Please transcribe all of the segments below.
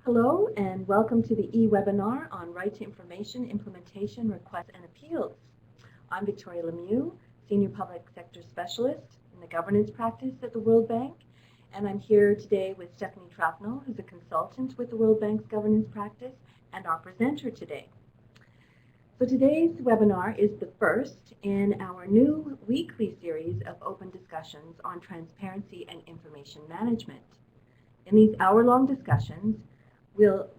Hello and welcome to the e-webinar on Right to Information, Implementation, Requests and Appeals. I'm Victoria Lemieux, Senior Public Sector Specialist in the Governance Practice at the World Bank, and I'm here today with Stephanie Trapnell, who's a consultant with the World Bank's Governance Practice and our presenter today. So today's webinar is the first in our new weekly series of open discussions on transparency and information management. In these hour-long discussions,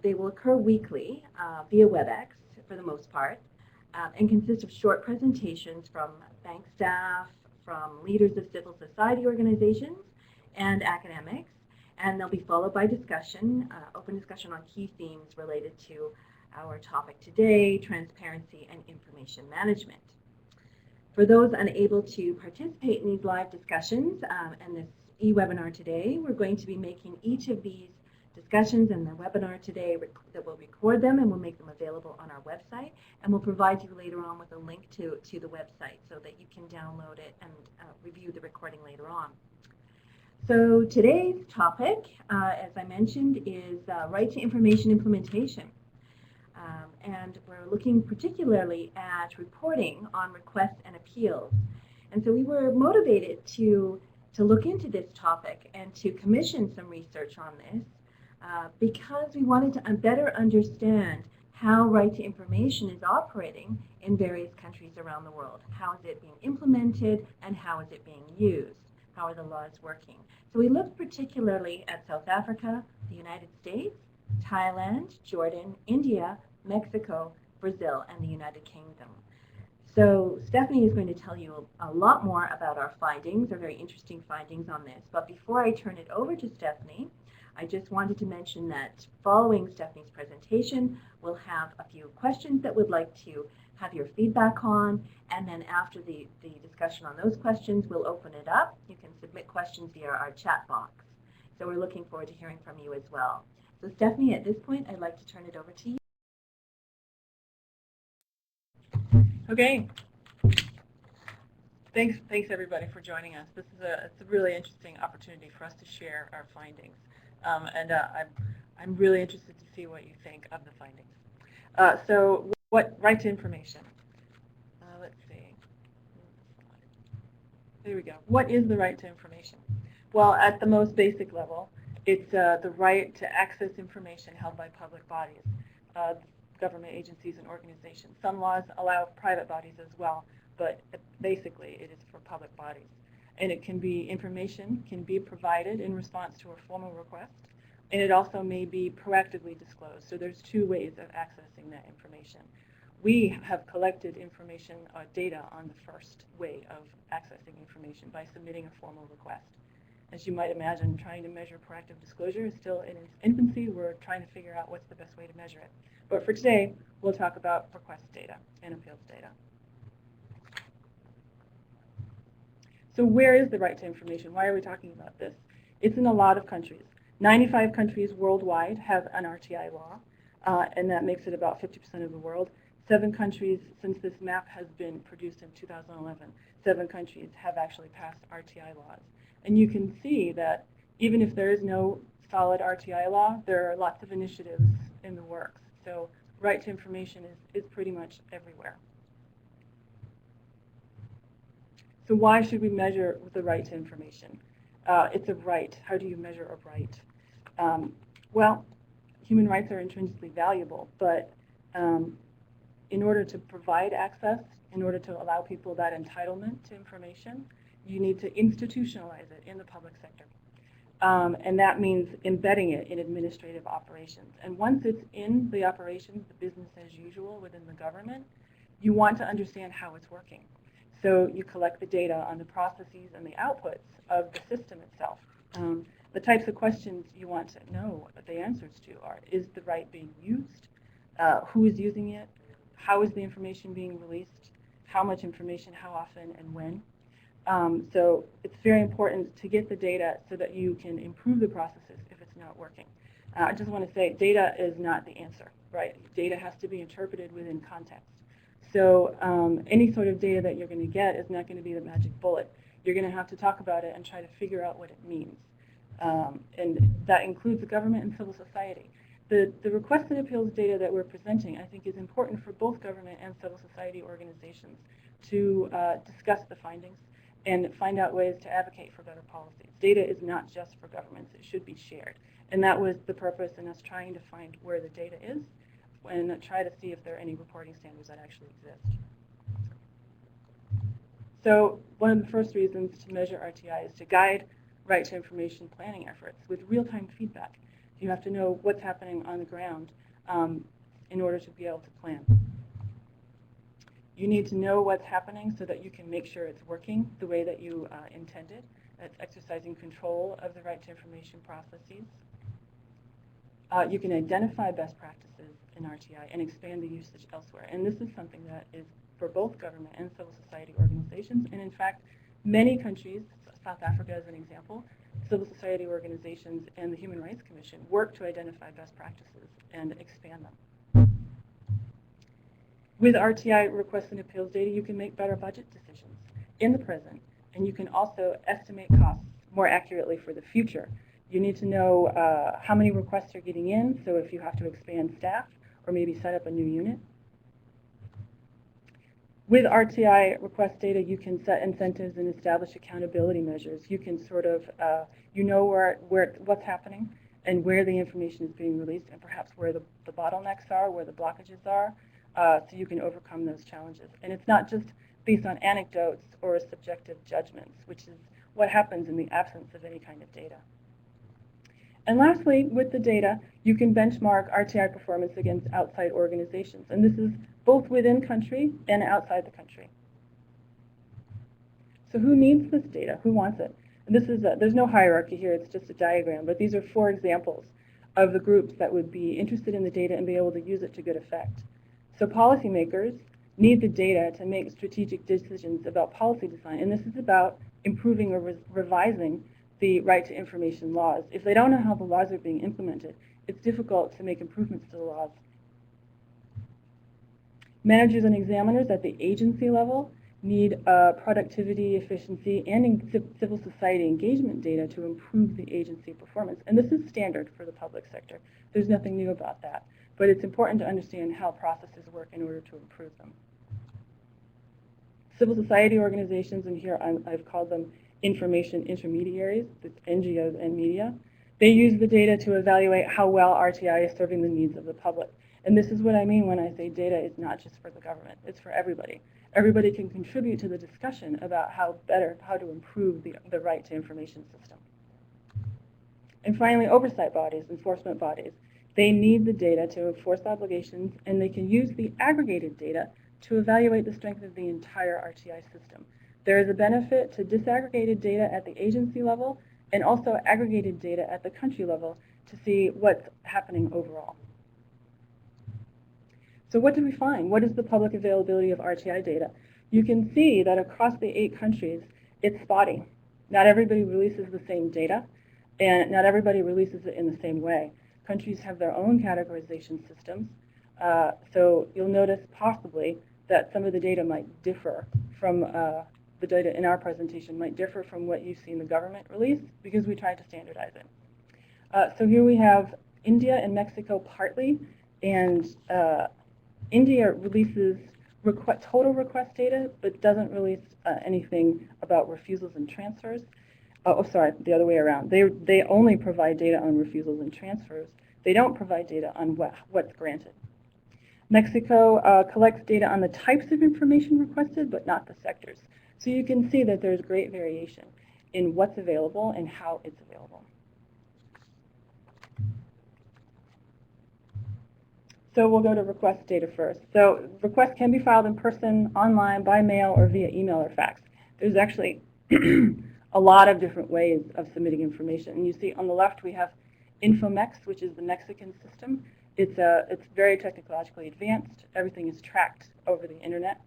they will occur weekly via WebEx for the most part, and consist of short presentations from bank staff, from leaders of civil society organizations, and academics. And they'll be followed by discussion, open discussion on key themes related to our topic today, transparency and information management. For those unable to participate in these live discussions and this e-webinar today, we're going to be making each of these discussions and the webinar today that we'll record them and we'll make them available on our website, and we'll provide you later on with a link to the website so that you can download it and review the recording later on. So today's topic, as I mentioned, is right to information implementation. And we're looking particularly at reporting on requests and appeals. And so we were motivated to look into this topic and to commission some research on this because we wanted to better understand how right to information is operating in various countries around the world. How is it being implemented and how is it being used? How are the laws working? So we looked particularly at South Africa, the United States, Thailand, Jordan, India, Mexico, Brazil, and the United Kingdom. So Stephanie is going to tell you a lot more about our findings, our very interesting findings on this. But before I turn it over to Stephanie, I just wanted to mention that following Stephanie's presentation, we'll have a few questions that we'd like to have your feedback on. And then after the discussion on those questions, we'll open it up. You can submit questions via our chat box. So we're looking forward to hearing from you as well. So Stephanie, at this point, I'd like to turn it over to you. Okay. Thanks everybody for joining us. This is it's a really interesting opportunity for us to share our findings, I'm really interested to see what you think of the findings. So, what right to information? Let's see. There we go. What is the right to information? Well, at the most basic level, it's the right to access information held by public bodies. Government agencies and organizations. Some laws allow private bodies as well, but basically it is for public bodies. And it can be information can be provided in response to a formal request, and it also may be proactively disclosed. So there's two ways of accessing that information. We have collected information data on the first way of accessing information by submitting a formal request. As you might imagine, trying to measure proactive disclosure is still in its infancy. We're trying to figure out what's the best way to measure it. But for today, we'll talk about request data and appeals data. So where is the right to information? Why are we talking about this? It's in a lot of countries. 95 countries worldwide have an RTI law, and that makes it about 50% of the world. 7 countries, since this map has been produced in 2011, 7 countries have actually passed RTI laws. And you can see that even if there is no solid RTI law, there are lots of initiatives in the works. So right to information is pretty much everywhere. So why should we measure the right to information? It's a right. How do you measure a right? Well, human rights are intrinsically valuable, but in order to provide access, in order to allow people that entitlement to information, you need to institutionalize it in the public sector. And that means embedding it in administrative operations. And once it's in the operations, the business as usual within the government, you want to understand how it's working. So you collect the data on the processes and the outputs of the system itself. The types of questions you want to know what the answers to are, is the right being used? Who is using it? How is the information being released? How much information, how often, and when? So it's very important to get the data so that you can improve the processes if it's not working. I just want to say data is not the answer, right? Data has to be interpreted within context. So any sort of data that you're going to get is not going to be the magic bullet. You're going to have to talk about it and try to figure out what it means. And that includes the government and civil society. the request and appeals data that we're presenting, I think, is important for both government and civil society organizations to discuss the findings and find out ways to advocate for better policies. Data is not just for governments, it should be shared. And that was the purpose in us trying to find where the data is and try to see if there are any reporting standards that actually exist. So one of the first reasons to measure RTI is to guide right to information planning efforts with real-time feedback. You have to know what's happening on the ground in order to be able to plan. You need to know what's happening so that you can make sure it's working the way that you intended. That's exercising control of the right to information processes. You can identify best practices in RTI and expand the usage elsewhere. And this is something that is for both government and civil society organizations. And in fact, many countries, South Africa as an example, civil society organizations and the Human Rights Commission work to identify best practices and expand them. With RTI requests and appeals data, you can make better budget decisions in the present, and you can also estimate costs more accurately for the future. You need to know how many requests you're getting in, so if you have to expand staff or maybe set up a new unit. With RTI request data, you can set incentives and establish accountability measures. You can sort of, you know what's happening and where the information is being released and perhaps where the bottlenecks are, where the blockages are, so you can overcome those challenges. And it's not just based on anecdotes or subjective judgments, which is what happens in the absence of any kind of data. And lastly, with the data, you can benchmark RTI performance against outside organizations. And this is both within country and outside the country. So who needs this data? Who wants it? And this is there's no hierarchy here, it's just a diagram, but these are 4 examples of the groups that would be interested in the data and be able to use it to good effect. So policymakers need the data to make strategic decisions about policy design, and this is about improving or revising the right to information laws. If they don't know how the laws are being implemented, it's difficult to make improvements to the laws. Managers and examiners at the agency level need productivity, efficiency, and civil society engagement data to improve the agency performance. And this is standard for the public sector. There's nothing new about that. But it's important to understand how processes work in order to improve them. Civil society organizations, and here I've called them information intermediaries, that's NGOs and media, they use the data to evaluate how well RTI is serving the needs of the public. And this is what I mean when I say data is not just for the government, it's for everybody. Everybody can contribute to the discussion about how to improve the right to information system. And finally, oversight bodies, enforcement bodies, they need the data to enforce obligations, and they can use the aggregated data to evaluate the strength of the entire RTI system. There is a benefit to disaggregated data at the agency level and also aggregated data at the country level to see what's happening overall. So what do we find? What is the public availability of RTI data? You can see that across the 8 countries, it's spotty. Not everybody releases the same data, and not everybody releases it in the same way. Countries have their own categorization systems, so you'll notice possibly that some of the data might differ from the data in our presentation might differ from what you've seen the government release because we tried to standardize it. So here we have India and Mexico partly, and India releases total request data but doesn't release anything about refusals and transfers. Oh, sorry, the other way around. They only provide data on refusals and transfers. They don't provide data on what's granted. Mexico collects data on the types of information requested, but not the sectors. So you can see that there's great variation in what's available and how it's available. So we'll go to request data first. So requests can be filed in person, online, by mail, or via email or fax. There's actually a lot of different ways of submitting information. And you see on the left we have Infomex, which is the Mexican system. It's very technologically advanced. Everything is tracked over the internet.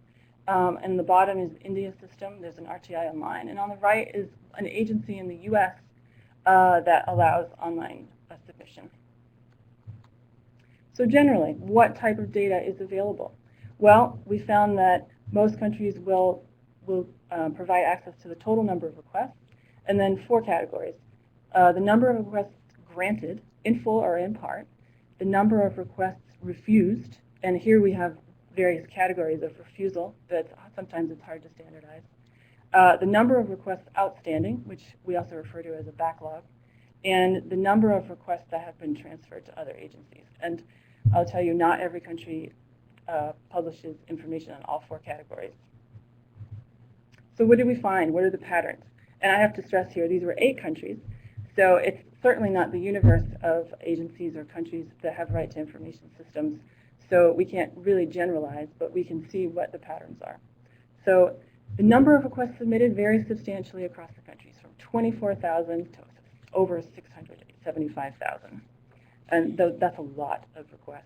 And the bottom is India's system. There's an RTI online. And on the right is an agency in the US that allows online submission. So generally, what type of data is available? Well, we found that most countries will provide access to the total number of requests, and then 4 categories. The number of requests granted, in full or in part, the number of requests refused, and here we have various categories of refusal that sometimes it's hard to standardize. The number of requests outstanding, which we also refer to as a backlog, and the number of requests that have been transferred to other agencies. And I'll tell you, not every country publishes information on all four categories. So what did we find? What are the patterns? And I have to stress here, these were 8 countries. So it's certainly not the universe of agencies or countries that have right to information systems. So we can't really generalize, but we can see what the patterns are. So the number of requests submitted varies substantially across the countries, from 24,000 to over 675,000. And that's a lot of requests.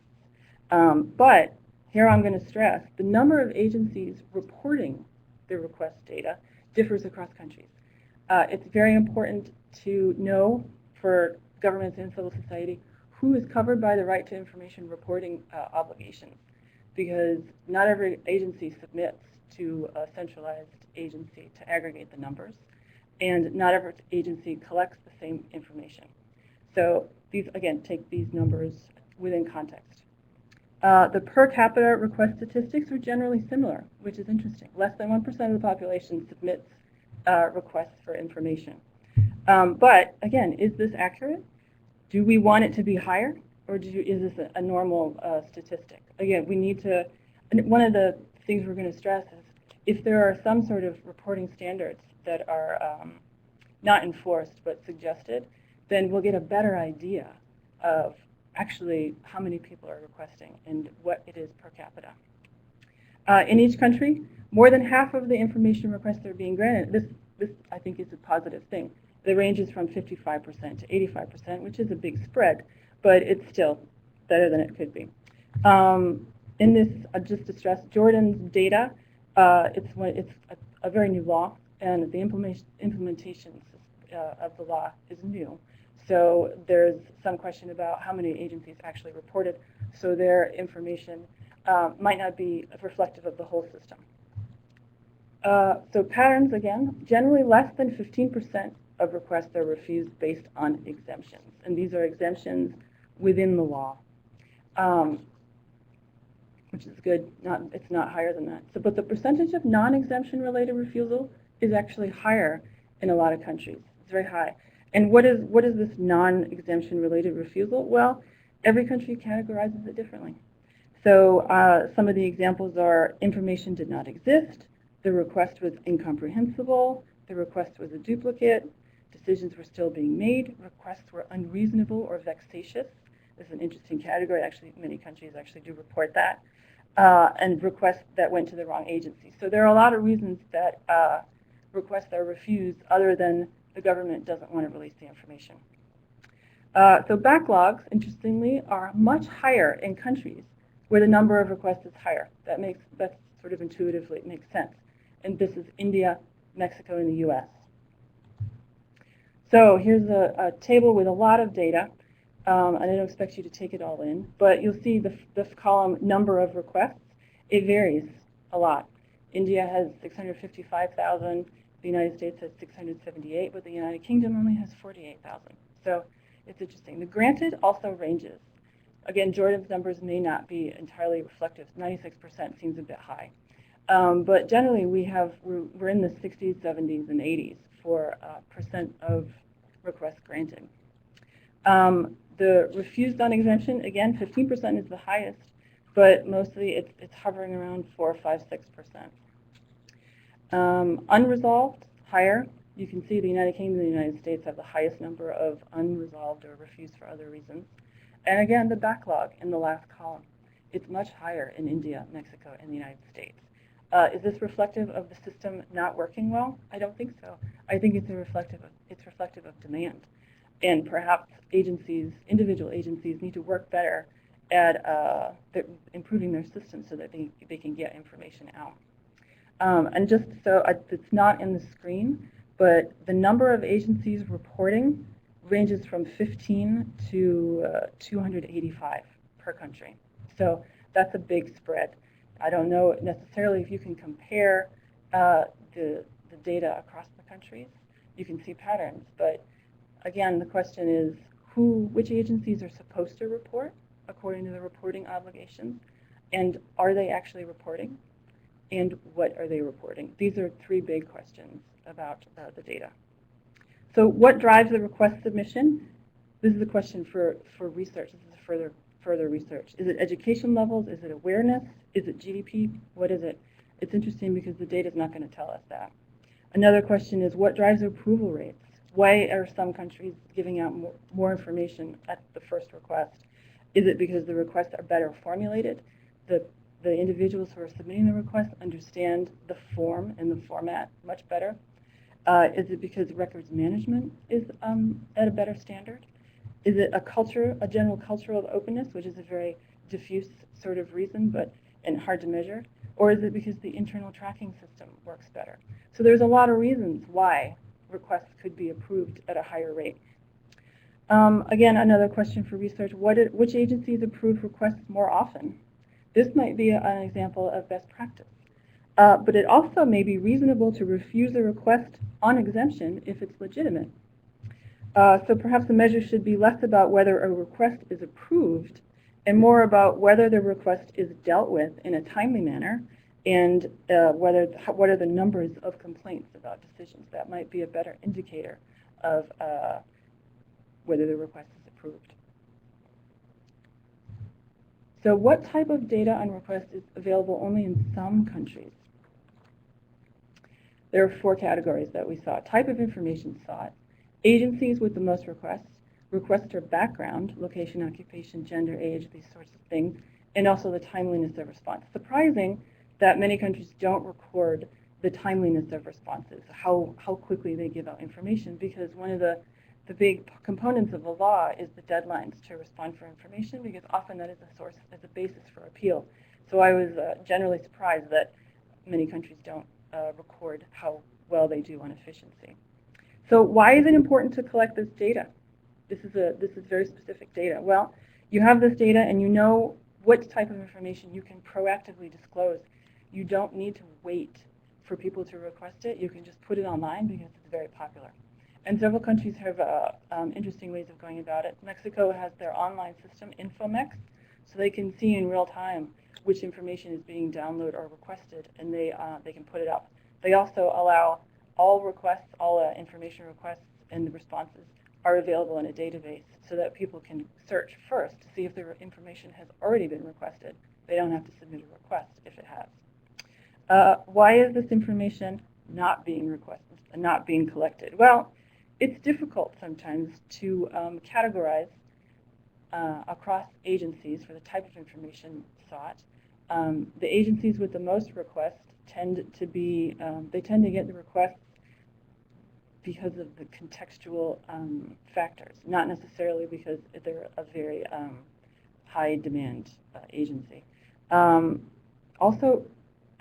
But here I'm going to stress, the number of agencies reporting their request data differs across countries. It's very important to know for governments and civil society who is covered by the right to information reporting obligations, because not every agency submits to a centralized agency to aggregate the numbers, and not every agency collects the same information. So these, again, take these numbers within context. The per capita request statistics are generally similar, which is interesting. Less than 1% of the population submits requests for information. But again, is this accurate? Do we want it to be higher, or is this a normal statistic? Again, we need to, one of the things we're going to stress is if there are some sort of reporting standards that are not enforced but suggested, then we'll get a better idea of actually how many people are requesting and what it is per capita. In each country, more than half of the information requests that are being granted. This I think is a positive thing. The range is from 55% to 85%, which is a big spread, but it's still better than it could be. In this, just to stress, Jordan's data, it's a very new law, and the implementation of the law is new. So there's some question about how many agencies actually reported, so their information might not be reflective of the whole system. So patterns, again, generally less than 15% of requests are refused based on exemptions. And these are exemptions within the law, which is good. It's not higher than that. So, but the percentage of non-exemption related refusal is actually higher in a lot of countries. It's very high. And what is this non-exemption related refusal? Well, every country categorizes it differently. So some of the examples are information did not exist, the request was incomprehensible, the request was a duplicate, decisions were still being made, requests were unreasonable or vexatious. This is an interesting category. Actually, many countries actually do report that. And requests that went to the wrong agency. So there are a lot of reasons that requests are refused other than the government doesn't want to release the information. So backlogs, interestingly, are much higher in countries where the number of requests is higher. That sort of intuitively makes sense. And this is India, Mexico, and the US. So here's a table with a lot of data. I don't expect you to take it all in, but you'll see this column, number of requests. It varies a lot. India has 655,000. The United States has 678, but the United Kingdom only has 48,000. So it's interesting. The granted also ranges. Again, Jordan's numbers may not be entirely reflective. 96% seems a bit high. But generally, we're in the 60s, 70s, and 80s for percent of requests granted. The refused on exemption, again, 15% is the highest, but mostly it's hovering around 4, 5, 6%. Unresolved, higher. You can see the United Kingdom and the United States have the highest number of unresolved or refused for other reasons. And again, the backlog in the last column. It's much higher in India, Mexico, and the United States. Is this reflective of the system not working well? I don't think so. I think it's reflective of demand. And perhaps individual agencies need to work better at improving their system so that they can get information out. And just so it's not in the screen, but the number of agencies reporting ranges from 15 to 285 per country. So that's a big spread. I don't know necessarily if you can compare the data across the countries. You can see patterns, but again, the question is which agencies are supposed to report according to the reporting obligations? And are they actually reporting? And what are they reporting? These are three big questions about the data. So what drives the request submission? This is a question for research. This is further research. Is it education levels? Is it awareness? Is it GDP? What is it? It's interesting because the data is not going to tell us that. Another question is what drives approval rates? Why are some countries giving out more information at the first request? Is it because the requests are better formulated? The individuals who are submitting the request understand the form and the format much better? Is it because records management is at a better standard? Is it a general culture of openness, which is a very diffuse sort of reason, and hard to measure? Or is it because the internal tracking system works better? So there's a lot of reasons why requests could be approved at a higher rate. Again, another question for research, which agencies approve requests more often? This might be an example of best practice. But it also may be reasonable to refuse a request on exemption if it's legitimate. So perhaps the measure should be less about whether a request is approved and more about whether the request is dealt with in a timely manner and what are the numbers of complaints about decisions. That might be a better indicator of whether the request is approved. So what type of data on request is available only in some countries? There are four categories that we saw. Type of information sought, agencies with the most requests, requester background, location, occupation, gender, age, these sorts of things, and also the timeliness of response. Surprising that many countries don't record the timeliness of responses, how quickly they give out information, because one of the big components of the law is the deadlines to respond for information, because often that is a source, as a basis for appeal. So I was generally surprised that many countries don't record how well they do on efficiency. So why is it important to collect this data? This is very specific data. Well, you have this data and you know what type of information you can proactively disclose. You don't need to wait for people to request it. You can just put it online because it's very popular. And several countries have interesting ways of going about it. Mexico has their online system, Infomex, so they can see in real time which information is being downloaded or requested, and they can put it up. They also allow all requests, all information requests and the responses are available in a database so that people can search first to see if their information has already been requested. They don't have to submit a request if it has. Why is this information not being requested and not being collected? Well, it's difficult sometimes to categorize across agencies for the type of information sought. The agencies with the most requests tend to get the requests because of the contextual factors, not necessarily because they're a very high demand agency. Also,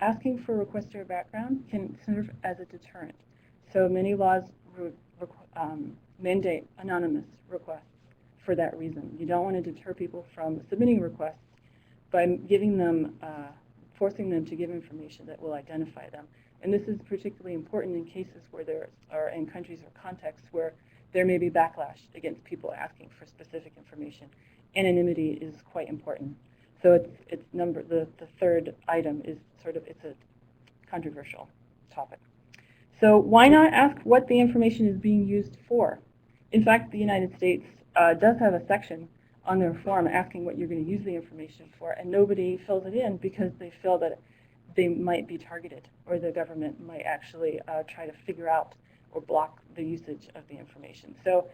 asking for requester background can serve as a deterrent. So many laws mandate anonymous requests for that reason. You don't want to deter people from submitting requests by giving them, forcing them to give information that will identify them. And this is particularly important in cases where there are in countries or contexts where there may be backlash against people asking for specific information. Anonymity is quite important. So the third item is it's a controversial topic. So why not ask what the information is being used for? In fact, the United States does have a section on their form asking what you're going to use the information for, and nobody fills it in because they feel that they might be targeted, or the government might actually try to figure out or block the usage of the information. So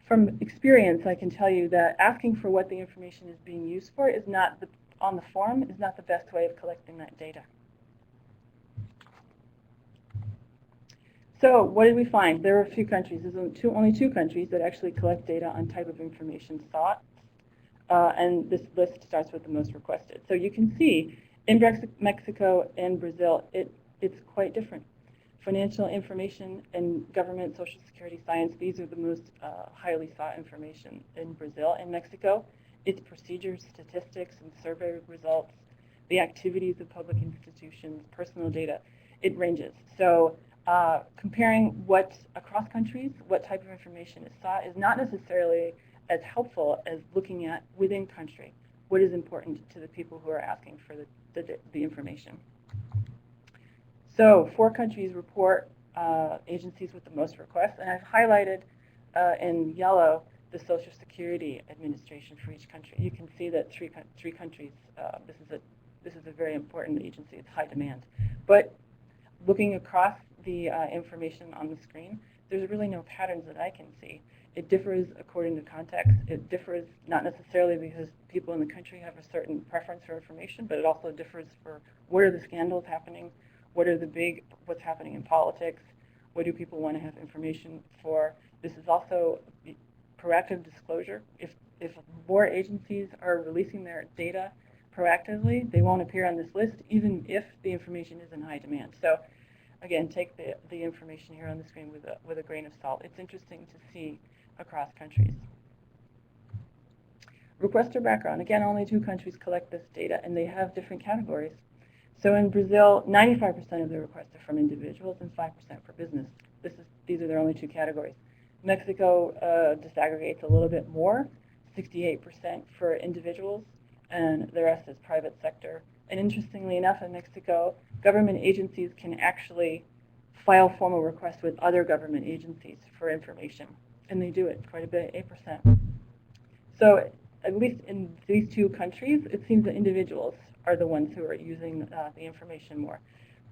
from experience, I can tell you that asking for what the information is being used for is not on the form is not the best way of collecting that data. So what did we find? There are a few countries. There's only two countries that actually collect data on type of information sought, and this list starts with the most requested. So you can see in Mexico and Brazil, it's quite different. Financial information and government, social security, science, these are the most highly sought information in Brazil. In Mexico, it's procedures, statistics, and survey results, the activities of public institutions, personal data. It ranges. So comparing across countries, what type of information is sought is not necessarily as helpful as looking at within country what is important to the people who are asking for the information. So 4 countries report agencies with the most requests, and I've highlighted in yellow the Social Security Administration for each country. You can see that three countries, this is a very important agency. It's high demand. But looking across the information on the screen, there's really no patterns that I can see. It differs according to context. It differs not necessarily because people in the country have a certain preference for information, but it also differs for where are the scandals happening, what's happening in politics, what do people want to have information for. This is also proactive disclosure. If more agencies are releasing their data proactively, they won't appear on this list, even if the information is in high demand. So again, take the information here on the screen with a grain of salt. It's interesting to see across countries. Requester background. Again, only 2 countries collect this data, and they have different categories. So in Brazil, 95% of the requests are from individuals and 5% for business. These are their only 2 categories. Mexico disaggregates a little bit more, 68% for individuals, and the rest is private sector. And interestingly enough, in Mexico, government agencies can actually file formal requests with other government agencies for information, and they do it quite a bit, 8%. So at least in these 2 countries, it seems that individuals are the ones who are using the information more.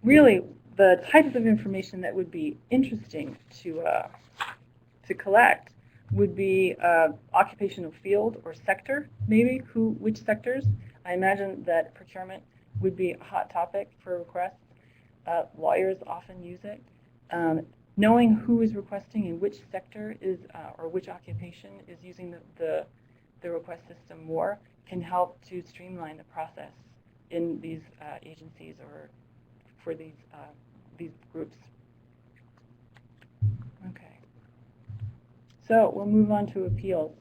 Really, the types of information that would be interesting to collect would be occupational field or sector, maybe, which sectors. I imagine that procurement would be a hot topic for requests. Lawyers often use it. Knowing who is requesting and which sector is, or which occupation is using the request system more can help to streamline the process in these agencies or for these groups. Okay. So we'll move on to appeals.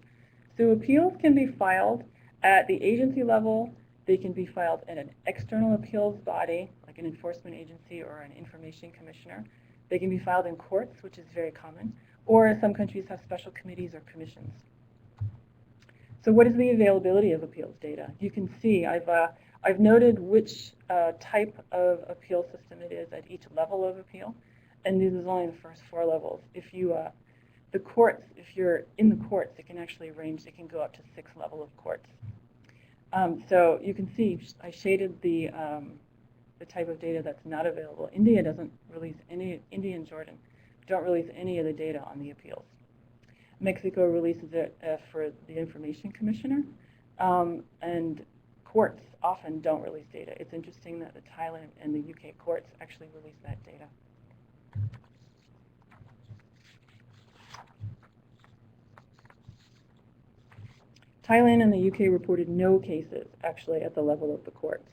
So appeals can be filed at the agency level. They can be filed at an external appeals body, like an enforcement agency or an information commissioner. They can be filed in courts, which is very common, or some countries have special committees or commissions. So what is the availability of appeals data? You can see I've noted which type of appeal system it is at each level of appeal, and this is only the first 4 levels. If you're in the courts, it can actually range. It can go up to 6 levels of courts. So you can see I shaded the type of data that's not available. India doesn't release any. India and Jordan don't release any of the data on the appeals. Mexico releases it for the information commissioner, and courts often don't release data. It's interesting that the Thailand and the UK courts actually release that data. Thailand and the UK reported no cases actually at the level of the courts.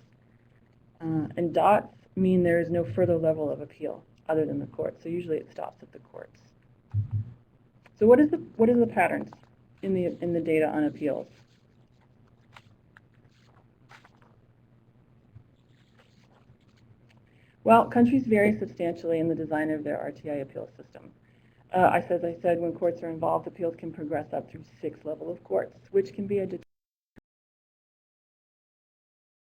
And dots mean there is no further level of appeal other than the courts. So usually it stops at the courts. So what is the patterns in the data on appeals? Well, countries vary substantially in the design of their RTI appeal system. As I said, when courts are involved, appeals can progress up through 6 levels of courts, which can be a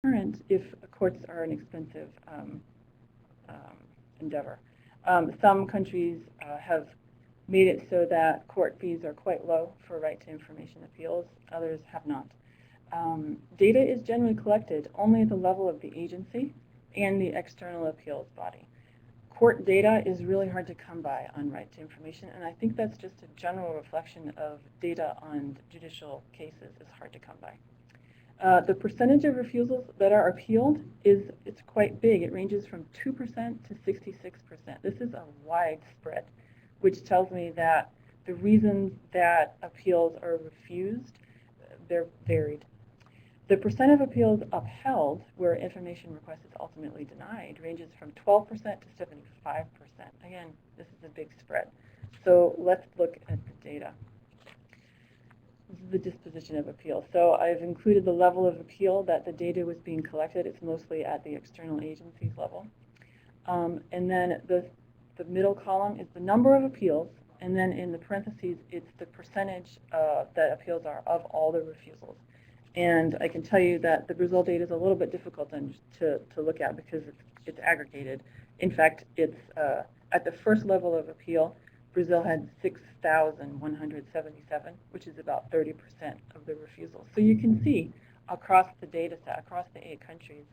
deterrent if courts are an expensive endeavor. Some countries have made it so that court fees are quite low for right to information appeals. Others have not. Data is generally collected only at the level of the agency and the external appeals body. Court data is really hard to come by on right to information, and I think that's just a general reflection of data on judicial cases is hard to come by. The percentage of refusals that are appealed it's quite big. It ranges from 2% to 66%. This is a wide spread, which tells me that the reasons that appeals are refused, they're varied. The percent of appeals upheld, where information request is ultimately denied, ranges from 12% to 75%. Again, this is a big spread. So let's look at the data. This is the disposition of appeal. So I've included the level of appeal that the data was being collected. It's mostly at the external agencies level. And then the middle column is the number of appeals and then in the parentheses, it's the percentage that appeals are of all the refusals. And I can tell you that the Brazil data is a little bit difficult to look at because it's aggregated. In fact, it's at the first level of appeal, Brazil had 6,177, which is about 30% of the refusals. So you can see across the data set, across the 8 countries,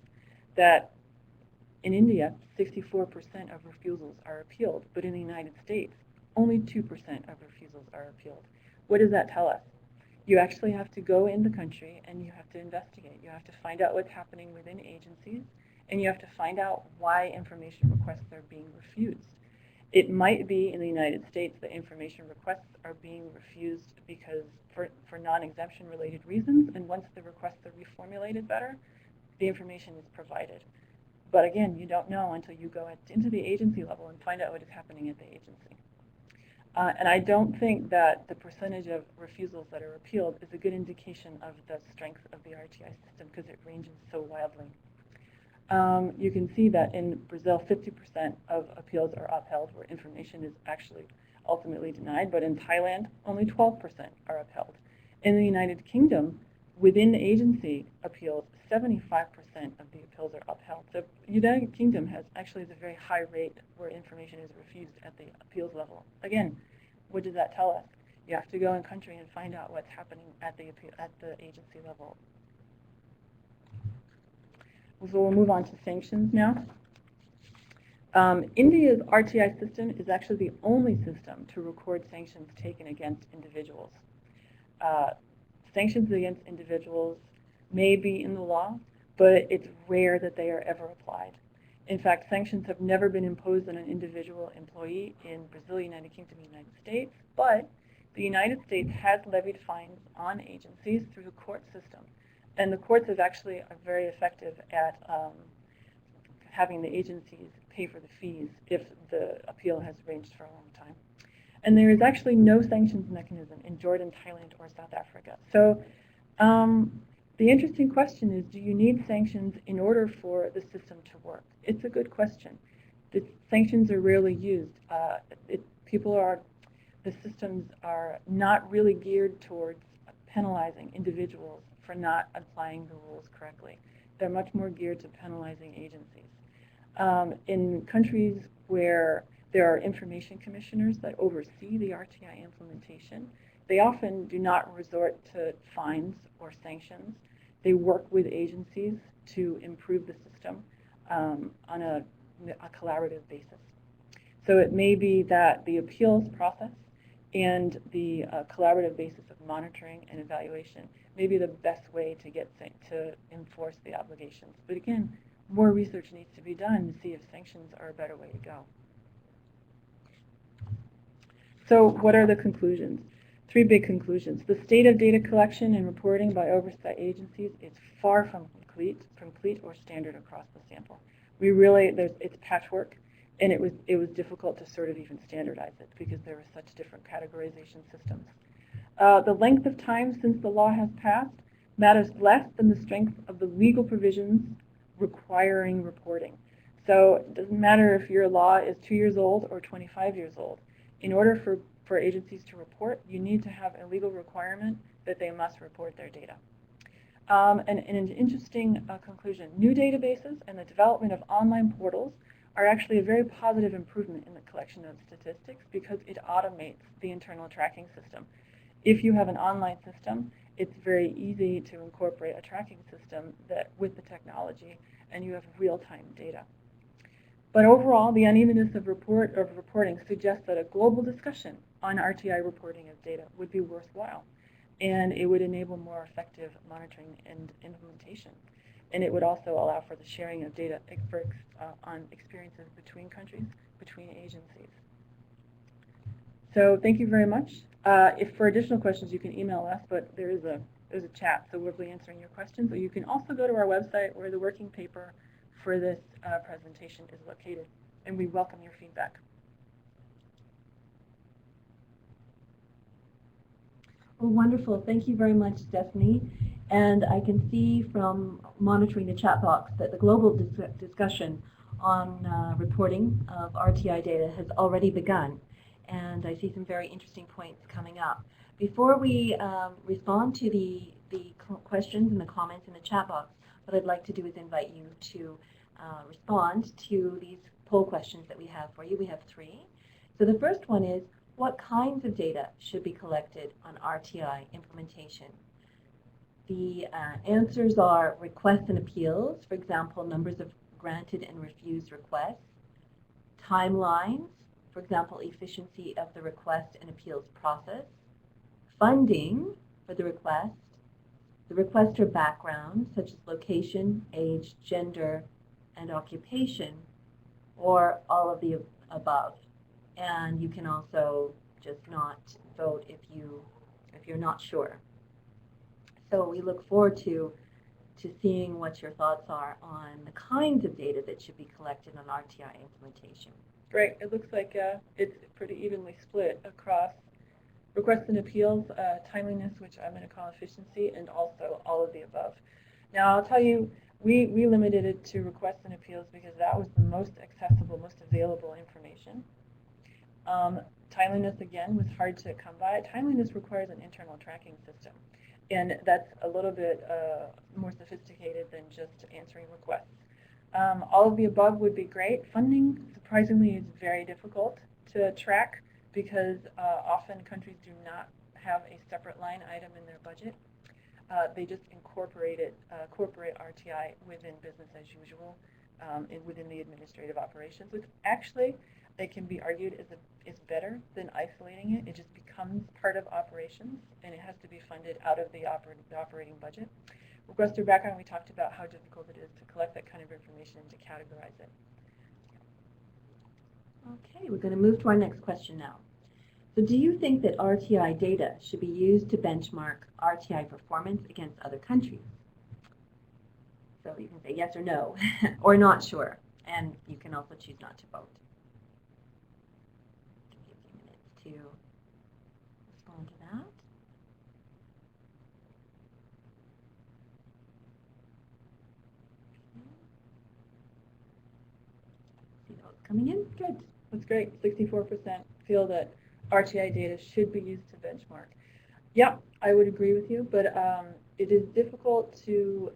that in India, 64% of refusals are appealed, but in the United States, only 2% of refusals are appealed. What does that tell us? You actually have to go in the country and you have to investigate. You have to find out what's happening within agencies, and you have to find out why information requests are being refused. It might be in the United States that information requests are being refused because for non-exemption related reasons, and once the requests are reformulated better, the information is provided. But again, you don't know until you go into the agency level and find out what is happening at the agency. And I don't think that the percentage of refusals that are appealed is a good indication of the strength of the RTI system because it ranges so wildly. You can see that in Brazil, 50% of appeals are upheld where information is actually ultimately denied, but in Thailand, only 12% are upheld. In the United Kingdom, within the agency appeals, 75% of the appeals are upheld. So the United Kingdom has actually a very high rate where information is refused at the appeals level. Again, what does that tell us? You have to go in country and find out what's happening at the agency level. So we'll move on to sanctions now. India's RTI system is actually the only system to record sanctions taken against individuals. Sanctions against individuals may be in the law, but it's rare that they are ever applied. In fact, sanctions have never been imposed on an individual employee in Brazil, United Kingdom, and United States, but the United States has levied fines on agencies through the court system. And the courts are actually very effective at having the agencies pay for the fees if the appeal has ranged for a long time. And there is actually no sanctions mechanism in Jordan, Thailand, or South Africa. So the interesting question is, do you need sanctions in order for the system to work? It's a good question. The sanctions are rarely used. The systems are not really geared towards penalizing individuals for not applying the rules correctly. They're much more geared to penalizing agencies. In countries where there are information commissioners that oversee the RTI implementation, they often do not resort to fines or sanctions. They work with agencies to improve the system on a collaborative basis. So it may be that the appeals process and the collaborative basis of monitoring and evaluation may be the best way to enforce the obligations. But again, more research needs to be done to see if sanctions are a better way to go. So what are the conclusions? 3 big conclusions. The state of data collection and reporting by oversight agencies is far from complete or standard across the sample. It's patchwork, and it was difficult to sort of even standardize it because there were such different categorization systems. The length of time since the law has passed matters less than the strength of the legal provisions requiring reporting. So it doesn't matter if your law is 2 years old or 25 years old. In order for agencies to report, you need to have a legal requirement that they must report their data. And an interesting conclusion, new databases and the development of online portals are actually a very positive improvement in the collection of statistics because it automates the internal tracking system. If you have an online system, it's very easy to incorporate a tracking system with the technology, and you have real-time data. But overall, the unevenness of reporting suggests that a global discussion on RTI reporting of data would be worthwhile, and it would enable more effective monitoring and implementation. And it would also allow for the sharing of data on experiences between countries, between agencies. So thank you very much. If for additional questions, you can email us, but there's a chat, so we'll be answering your questions. Or you can also go to our website where the working paper for this presentation is located, and we welcome your feedback. Well, wonderful. Thank you very much, Stephanie. And I can see from monitoring the chat box that the global discussion on reporting of RTI data has already begun. and I see some very interesting points coming up. Before we respond to the questions and the comments in the chat box, what I'd like to do is invite you to respond to these poll questions that we have for you. We have 3. So the first one is, what kinds of data should be collected on RTI implementation? The answers are requests and appeals, for example, numbers of granted and refused requests, timelines, for example, efficiency of the request and appeals process, funding for the requester background, such as location, age, gender, and occupation, or all of the above. And you can also just not vote if you're not sure. So we look forward to seeing what your thoughts are on the kinds of data that should be collected on RTI implementation. Great. It looks like it's pretty evenly split across requests and appeals, timeliness, which I'm going to call efficiency, and also all of the above. Now, I'll tell you, we limited it to requests and appeals because that was the most accessible, most available information. Timeliness, again, was hard to come by. Timeliness requires an internal tracking system, and that's a little bit more sophisticated than just answering requests. All of the above would be great. Funding, surprisingly, is very difficult to track because often countries do not have a separate line item in their budget. They just incorporate RTI within business as usual and within the administrative operations, which actually, it can be argued is better than isolating it. It just becomes part of operations, and it has to be funded out of the operating budget. Requester background, we talked about how difficult it is to collect that kind of information and to categorize it. Okay, we're going to move to our next question now. So do you think that RTI data should be used to benchmark RTI performance against other countries? So you can say yes or no, or not sure, and you can also choose not to vote. Give you a few minutes to respond to that. See those coming in? Good. That's great. 64% feel that RTI data should be used to benchmark. Yeah, I would agree with you, but it is difficult to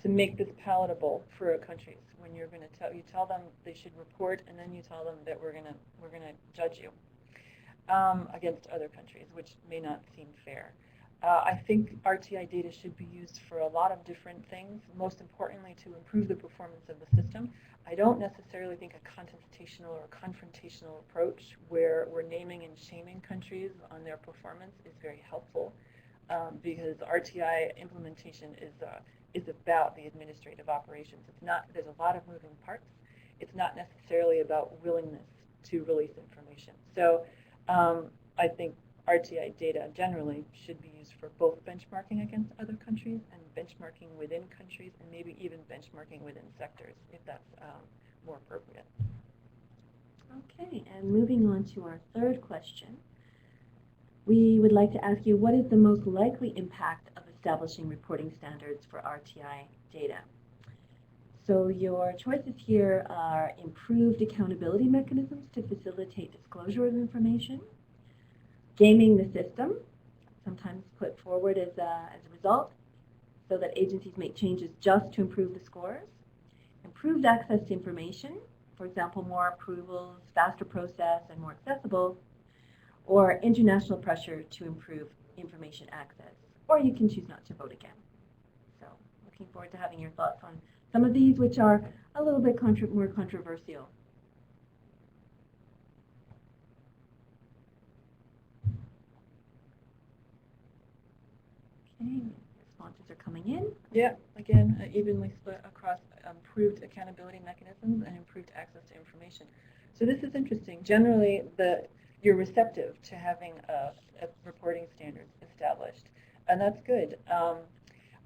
make this palatable for countries when you're going to tell them they should report, and then you tell them that we're going to judge you against other countries, which may not seem fair. I think RTI data should be used for a lot of different things, most importantly to improve the performance of the system. I don't necessarily think a contestational or confrontational approach where we're naming and shaming countries on their performance is very helpful because RTI implementation is about the administrative operations. It's not, there's a lot of moving parts. It's not necessarily about willingness to release information. So I think RTI data generally should be used for both benchmarking against other countries and benchmarking within countries, and maybe even benchmarking within sectors, if that's more appropriate. Okay, and moving on to our third question. We would like to ask you, what is the most likely impact of establishing reporting standards for RTI data? So your choices here are improved accountability mechanisms to facilitate disclosure of information, gaming the system, sometimes put forward as a result, so that agencies make changes just to improve the scores, improved access to information, for example, more approvals, faster process, and more accessible, or international pressure to improve information access. Or you can choose not to vote again. So looking forward to having your thoughts on some of these, which are a little bit more controversial. Okay, responses are coming in. Yeah, again, evenly split across improved accountability mechanisms and improved access to information. So this is interesting. Generally, you're receptive to having a reporting standards established, and that's good.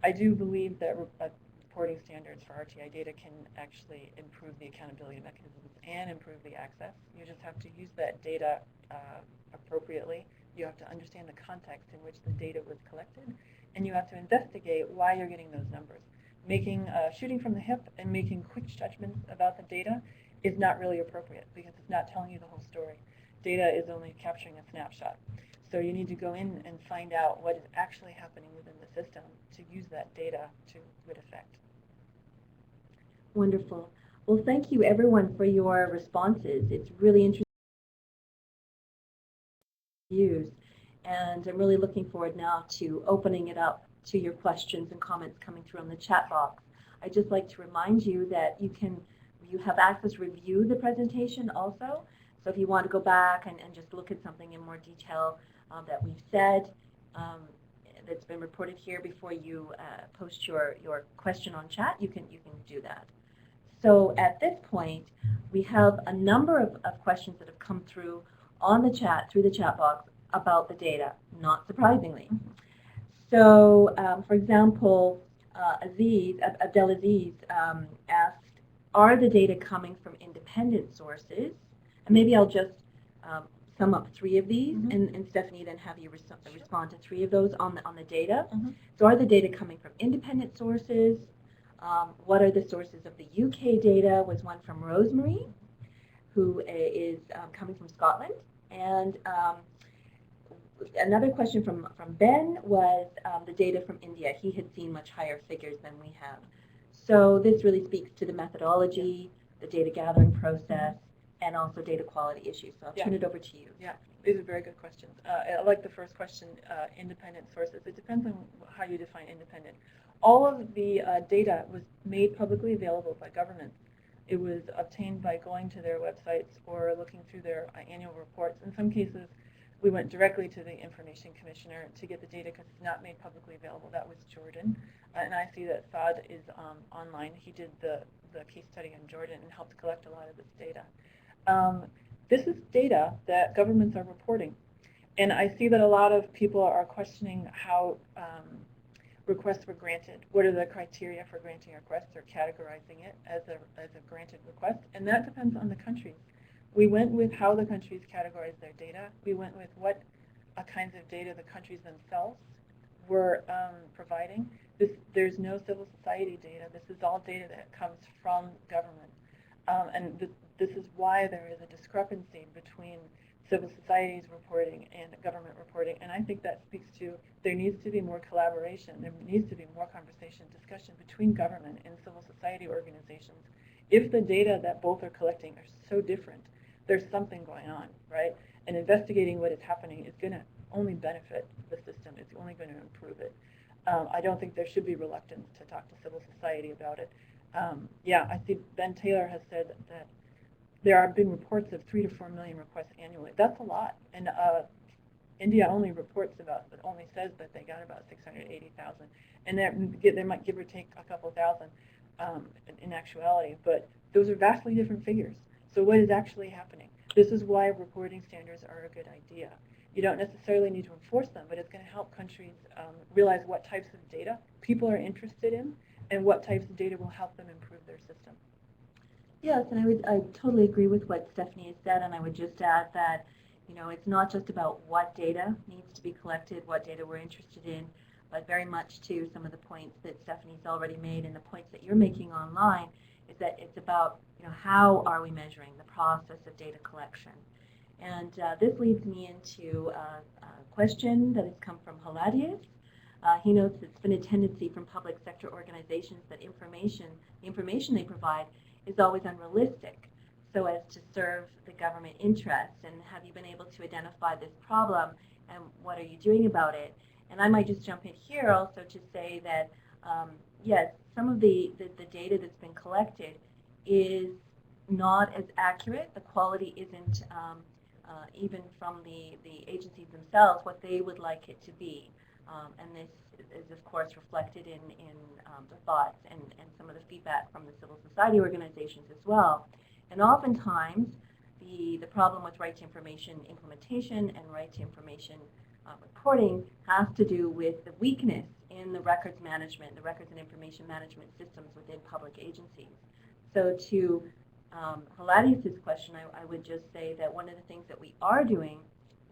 I do believe that reporting standards for RTI data can actually improve the accountability mechanisms and improve the access. You just have to use that data appropriately. You have to understand the context in which the data was collected, and you have to investigate why you're getting those numbers. Shooting from the hip and making quick judgments about the data is not really appropriate because it's not telling you the whole story. Data is only capturing a snapshot. So you need to go in and find out what is actually happening within the system to use that data to good effect. Wonderful. Well, thank you everyone for your responses. It's really interesting views, and I'm really looking forward now to opening it up to your questions and comments coming through on the chat box. I'd just like to remind you that you have access to review the presentation also. So if you want to go back and just look at something in more detail that we've said, that's been reported here before you post your question on chat, you can do that. So at this point, we have a number of questions that have come through on the chat, through the chat box, about the data, not surprisingly. So, for example, Abdelaziz asked, are the data coming from independent sources? And maybe I'll just sum up 3 of these, and Stephanie, then have you respond to 3 of those on the data. So are the data coming from independent sources? What are the sources of the UK data? Was one from Rosemary, who is coming from Scotland. And another question from Ben was the data from India. He had seen much higher figures than we have. So this really speaks to the methodology, the data gathering process, and also data quality issues. So I'll turn it over to you. Yeah, these are very good questions. I like the first question, independent sources. It depends on how you define independent. All of the data was made publicly available by governments. It was obtained by going to their websites or looking through their annual reports. In some cases, we went directly to the Information Commissioner to get the data because it's not made publicly available. That was Jordan. And I see that Saad is online. He did the case study in Jordan and helped collect a lot of this data. This is data that governments are reporting. And I see that a lot of people are questioning how requests were granted. What are the criteria for granting a request or categorizing it as a granted request? And that depends on the countries. We went with how the countries categorize their data. We went with what kinds of data the countries themselves were providing. There's no civil society data. This is all data that comes from government. And this is why there is a discrepancy between civil society's reporting and government reporting. And I think that speaks to there needs to be more collaboration. There needs to be more conversation, discussion between government and civil society organizations. If the data that both are collecting are so different, there's something going on, right? And investigating what is happening is going to only benefit the system. It's only going to improve it. I don't think there should be reluctance to talk to civil society about it. Yeah, I see Ben Taylor has said that there have been reports of 3 to 4 million requests annually. That's a lot. And India only only says that they got about 680,000. And they might give or take a couple thousand in actuality, but those are vastly different figures. So what is actually happening? This is why reporting standards are a good idea. You don't necessarily need to enforce them, but it's going to help countries realize what types of data people are interested in and what types of data will help them improve their system. Yes, and I totally agree with what Stephanie has said, and I would just add that, it's not just about what data needs to be collected, what data we're interested in, but very much to some of the points that Stephanie's already made and the points that you're making online, is that it's about, how are we measuring the process of data collection. And this leads me into a question that has come from Haladius. He notes it's been a tendency from public sector organizations that the information they provide is always unrealistic so as to serve the government interests. And have you been able to identify this problem, and what are you doing about it? And I might just jump in here also to say that, yes, some of the data that's been collected is not as accurate. The quality isn't even from the agencies themselves what they would like it to be. And this is, of course, reflected in the thoughts and some of the feedback from the civil society organizations as well. And oftentimes, the problem with right to information implementation and right to information reporting has to do with the weakness in the records management, the records and information management systems within public agencies. So to Haladius' question, I would just say that one of the things that we are doing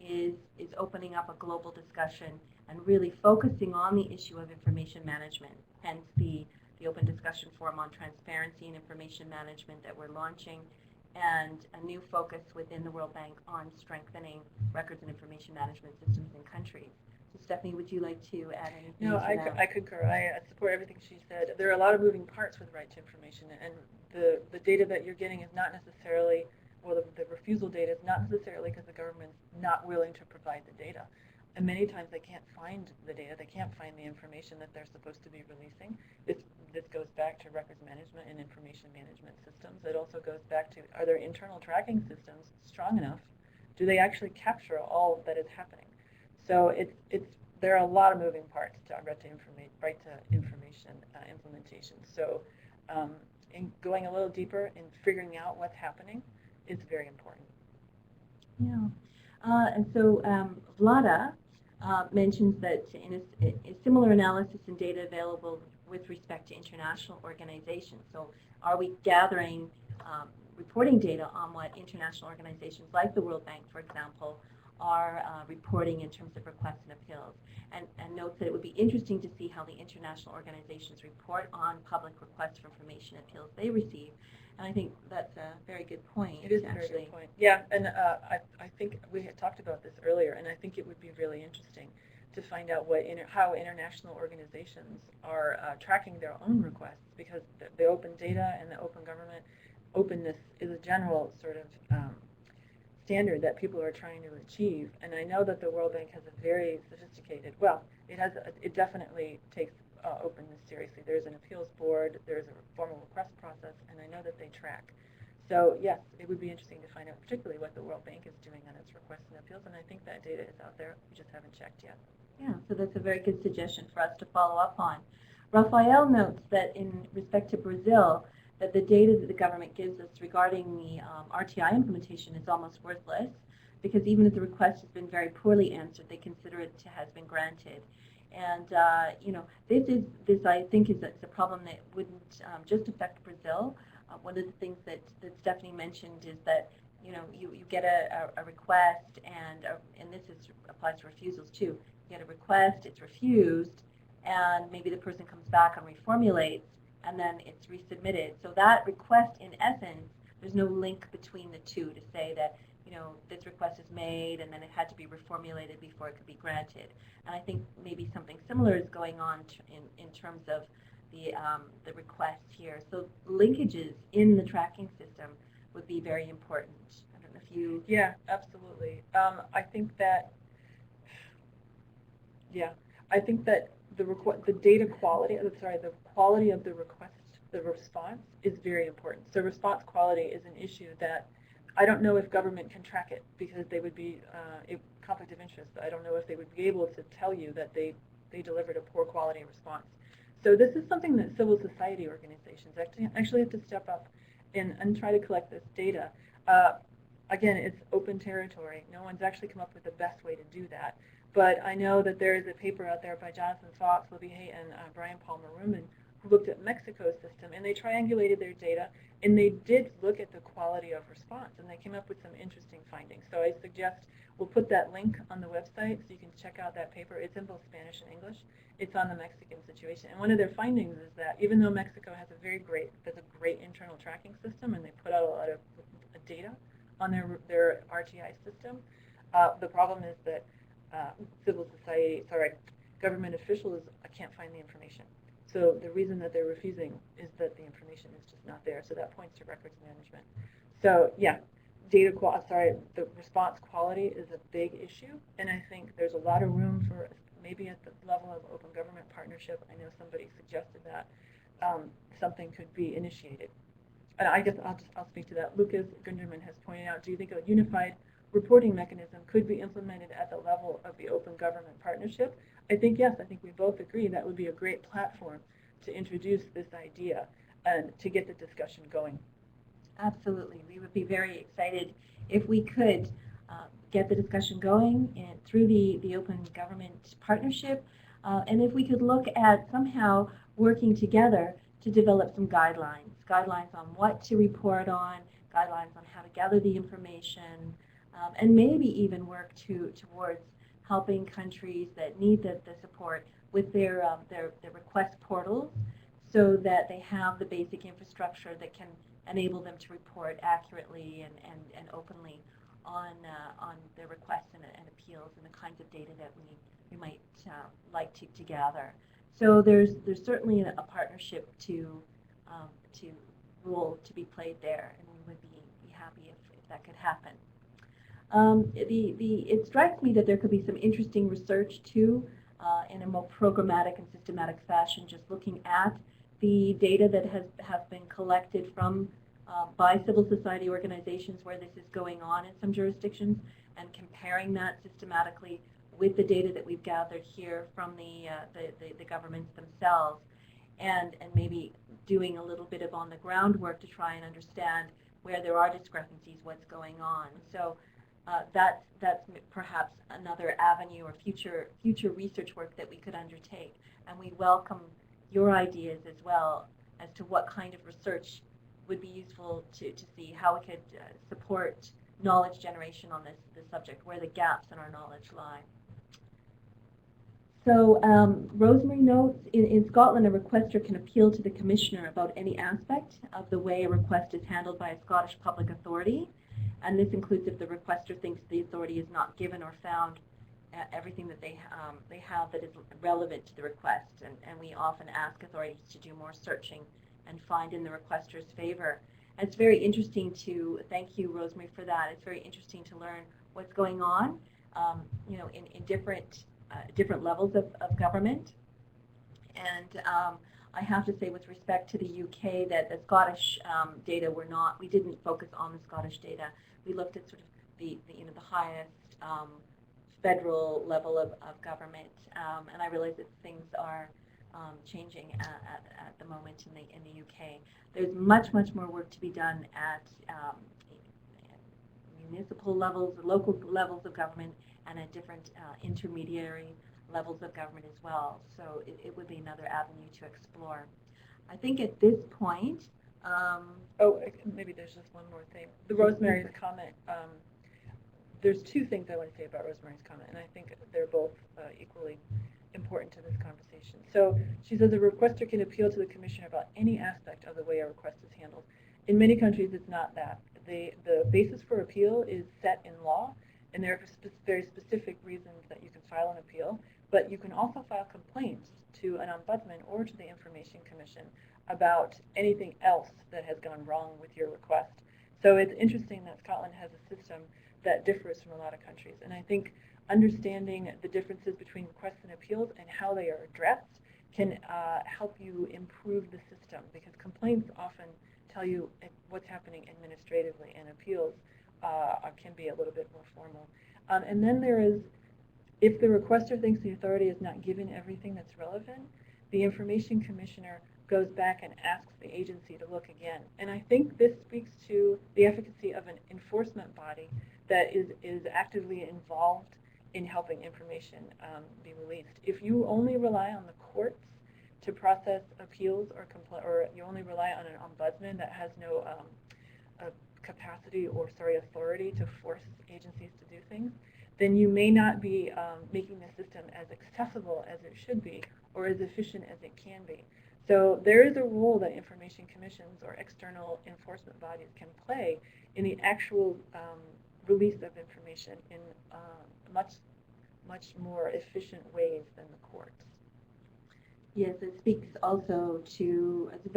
is opening up a global discussion and really focusing on the issue of information management, hence the Open Discussion Forum on Transparency and Information Management that we're launching, and a new focus within the World Bank on strengthening records and information management systems in countries. So Stephanie, would you like to add anything No, to that? I concur. I support everything she said. There are a lot of moving parts with right to information, and the data that you're getting is not necessarily, or the refusal data is not necessarily because the government's not willing to provide the data. And many times they can't find the data, they can't find the information that they're supposed to be releasing. This goes back to records management and information management systems. It also goes back to, are their internal tracking systems strong enough? Do they actually capture all that is happening? So there are a lot of moving parts to right to information implementation. So in going a little deeper and figuring out what's happening is very important. Yeah. And so Vlada mentions that in a similar analysis and data available with respect to international organizations. So are we gathering reporting data on what international organizations like the World Bank, for example, are reporting in terms of requests and appeals, and notes that it would be interesting to see how the international organizations report on public requests for information appeals they receive. And I think that's a very good point. It is a very good point. Yeah, and I think we had talked about this earlier, and I think it would be really interesting to find out how international organizations are tracking their own requests, because the open data and the open government openness is a general sort of standard that people are trying to achieve. And I know that the World Bank has a very sophisticated, it definitely takes openness seriously. There's an appeals board, there's a formal request process, and I know that they track. So yes, it would be interesting to find out particularly what the World Bank is doing on its requests and appeals, and I think that data is out there. We just haven't checked yet. Yeah, so that's a very good suggestion for us to follow up on. Raphael notes that in respect to Brazil, that the data that the government gives us regarding the RTI implementation is almost worthless, because even if the request has been very poorly answered, they consider it to have been granted. And this I think is a problem that wouldn't just affect Brazil. One of the things that Stephanie mentioned is that you get a request, and this applies to refusals too. You get a request, it's refused, and maybe the person comes back and reformulates, and then it's resubmitted. So that request, in essence, there's no link between the two to say that this request is made and then it had to be reformulated before it could be granted. And I think maybe something similar is going on in terms of the request here. So linkages in the tracking system would be very important. I don't know if you... Yeah, absolutely. I think that the data quality, the quality of the request, the response is very important. So response quality is an issue that I don't know if government can track it, because they would be a conflict of interest. I don't know if they would be able to tell you that they delivered a poor quality response. So this is something that civil society organizations actually have to step up and try to collect this data. Again, it's open territory. No one's actually come up with the best way to do that. But I know that there is a paper out there by Jonathan Fox, Libby Hay, and Brian Palmer-Ruman, who looked at Mexico's system, and they triangulated their data, and they did look at the quality of response, and they came up with some interesting findings. So I suggest we'll put that link on the website so you can check out that paper. It's in both Spanish and English. It's on the Mexican situation. And one of their findings is that even though Mexico has a great internal tracking system, and they put out a lot of data on their RTI system, the problem is that government officials can't find the information. So the reason that they're refusing is that the information is just not there. So that points to records management. So yeah, the response quality is a big issue, and I think there's a lot of room for, maybe at the level of open government partnership, I know somebody suggested that something could be initiated. And I guess I'll speak to that. Lucas Gunderman has pointed out, do you think a unified reporting mechanism could be implemented at the level of the open government partnership? I think yes. I think we both agree that would be a great platform to introduce this idea and to get the discussion going. Absolutely. We would be very excited if we could get the discussion going through the open government partnership, and if we could look at somehow working together to develop some guidelines on what to report on, guidelines on how to gather the information, and maybe even work towards helping countries that need the support with their request portals, so that they have the basic infrastructure that can enable them to report accurately and openly on their requests and appeals and the kinds of data that we might like to gather. So there's certainly a partnership to role to be played there, and we would be happy if that could happen. It strikes me that there could be some interesting research too in a more programmatic and systematic fashion, just looking at the data that have been collected from by civil society organizations where this is going on in some jurisdictions, and comparing that systematically with the data that we've gathered here from the governments themselves, and maybe doing a little bit of on the ground work to try and understand where there are discrepancies, what's going on. So that's perhaps another avenue or future research work that we could undertake, and we welcome your ideas as well as to what kind of research would be useful to see how we could support knowledge generation on this subject, where the gaps in our knowledge lie. So Rosemary notes, in Scotland, a requester can appeal to the Commissioner about any aspect of the way a request is handled by a Scottish public authority, and this includes if the requester thinks the authority is not given or found everything that they have that is relevant to the request, and we often ask authorities to do more searching and find in the requester's favor. And it's very interesting to, thank you, Rosemary, for that. It's very interesting to learn what's going on, in different levels of government. And I have to say, with respect to the UK, that the Scottish data we didn't focus on the Scottish data. We looked at sort of the highest federal level of government, and I realize that things are changing at the moment in the UK. There's much more work to be done at municipal levels, local levels of government, and at different intermediary levels of government as well. So it would be another avenue to explore. I think at this point. Maybe there's just one more thing. The Rosemary's comment. There's two things I want to say about Rosemary's comment, and I think they're both equally important to this conversation. So she says a requester can appeal to the Commissioner about any aspect of the way a request is handled. In many countries, it's not that. The basis for appeal is set in law, and there are very specific reasons that you can file an appeal, but you can also file complaints to an ombudsman or to the Information Commission about anything else that has gone wrong with your request. So it's interesting that Scotland has a system that differs from a lot of countries, and I think understanding the differences between requests and appeals and how they are addressed can help you improve the system, because complaints often tell you what's happening administratively, and appeals can be a little bit more formal. And then there is, if the requester thinks the authority is not given everything that's relevant, the Information Commissioner goes back and asks the agency to look again. And I think this speaks to the efficacy of an enforcement body that is actively involved in helping information be released. If you only rely on the courts to process appeals or you only rely on an ombudsman that has no capacity or authority to force agencies to do things, then you may not be making the system as accessible as it should be or as efficient as it can be. So there is a role that information commissions or external enforcement bodies can play in the actual release of information in much more efficient ways than the courts. Yes, it speaks also to two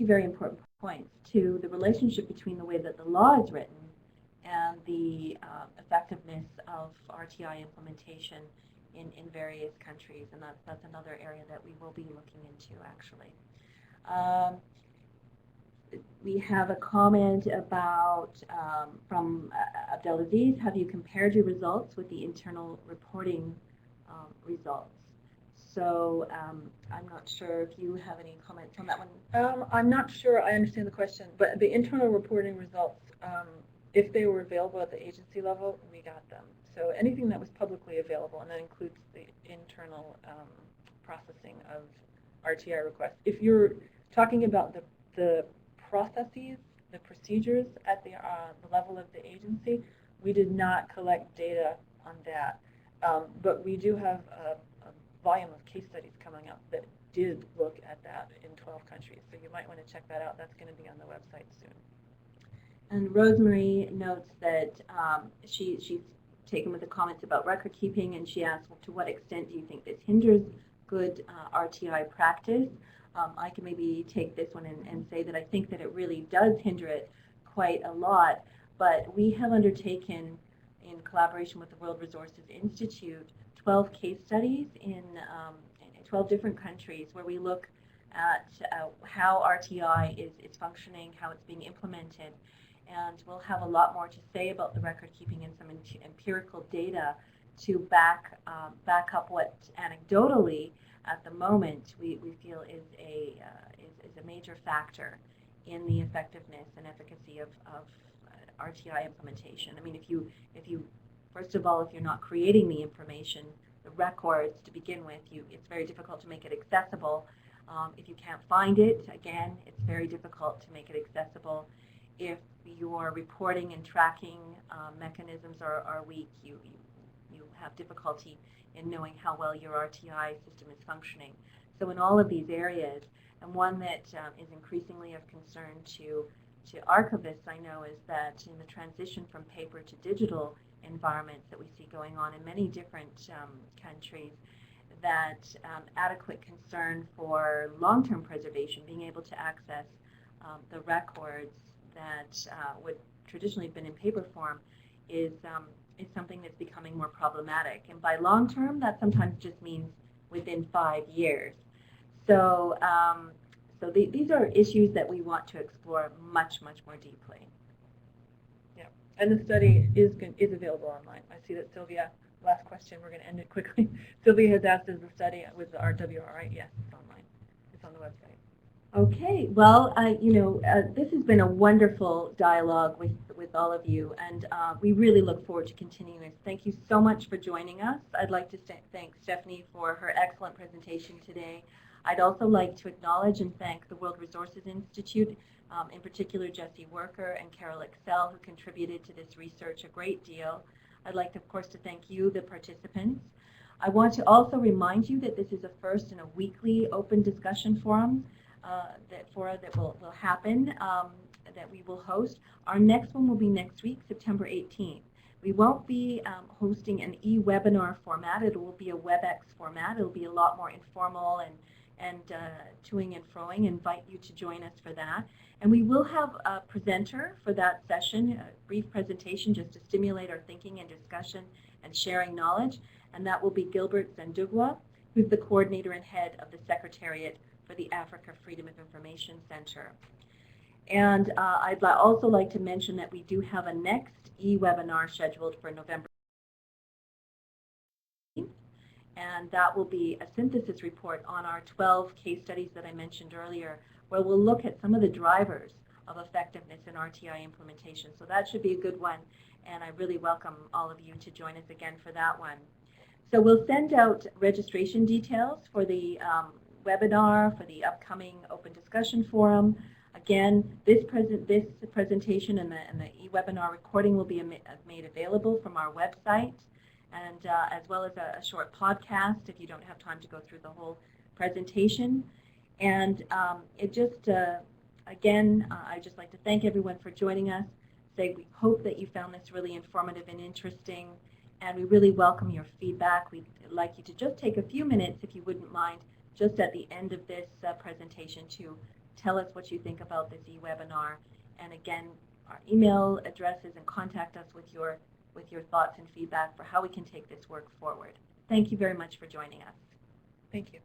very important points, to the relationship between the way that the law is written and the effectiveness of RTI implementation in various countries, and that's another area that we will be looking into, actually. We have a comment about from Abdelaziz. Have you compared your results with the internal reporting results? So I'm not sure if you have any comments on that one. I'm not sure I understand the question, but the internal reporting results, if they were available at the agency level, we got them. So anything that was publicly available, and that includes the internal processing of RTI requests. If you're talking about the processes, the procedures at the level of the agency, we did not collect data on that. But we do have volume of case studies coming up that did look at that in 12 countries. So you might want to check that out. That's going to be on the website soon. And Rosemary notes that she's taken with the comments about record keeping, and she asks, well, to what extent do you think this hinders good RTI practice? I can maybe take this one and say that I think that it really does hinder it quite a lot, but we have undertaken, in collaboration with the World Resources Institute, 12 case studies in 12 different countries where we look at how RTI is functioning, how it's being implemented, and we'll have a lot more to say about the record keeping and some empirical data to back up what anecdotally at the moment we feel is a major factor in the effectiveness and efficacy of RTI implementation. I mean, if you first of all, if you're not creating the information, the records to begin with, it's very difficult to make it accessible. If you can't find it, again, it's very difficult to make it accessible. If your reporting and tracking mechanisms are weak, you have difficulty in knowing how well your RTI system is functioning. So in all of these areas, and one that is increasingly of concern to archivists, I know, is that in the transition from paper to digital environments that we see going on in many different countries, that adequate concern for long-term preservation, being able to access the records that would traditionally have been in paper form, is something that's becoming more problematic. And by long-term, that sometimes just means within 5 years. So, these are issues that we want to explore much, much more deeply. Yeah, and the study is available online. I see that Sylvia, last question, we're going to end it quickly. Sylvia has asked, is the study with the RWR, right? Yes, it's online. It's on the website. Okay, well, this has been a wonderful dialogue with all of you, and we really look forward to continuing this. Thank you so much for joining us. I'd like to thank Stephanie for her excellent presentation today. I'd also like to acknowledge and thank the World Resources Institute, in particular Jesse Worker and Carol Excel, who contributed to this research a great deal. I'd like, of course, to thank you, the participants. I want to also remind you that this is a first in a weekly open discussion forum that will happen, that we will host. Our next one will be next week, September 18th. We won't be hosting an e-webinar format. It will be a WebEx format. It will be a lot more informal and toing and froing. Invite you to join us for that. And we will have a presenter for that session, a brief presentation just to stimulate our thinking and discussion and sharing knowledge. And that will be Gilbert Zandugwa, who's the coordinator and head of the Secretariat for the Africa Freedom of Information Center. And I'd also like to mention that we do have a next e-webinar scheduled for November, and that will be a synthesis report on our 12 case studies that I mentioned earlier, where we'll look at some of the drivers of effectiveness in RTI implementation. So that should be a good one, and I really welcome all of you to join us again for that one. So we'll send out registration details for the webinar, for the upcoming open discussion forum. Again, this presentation and the e-webinar recording will be made available from our website, and as well as a short podcast if you don't have time to go through the whole presentation. And I'd just like to thank everyone for joining us. We hope that you found this really informative and interesting, and we really welcome your feedback. We'd like you to just take a few minutes, if you wouldn't mind, just at the end of this presentation to tell us what you think about this e-webinar. And again, our email addresses, and contact us with your thoughts and feedback for how we can take this work forward. Thank you very much for joining us. Thank you.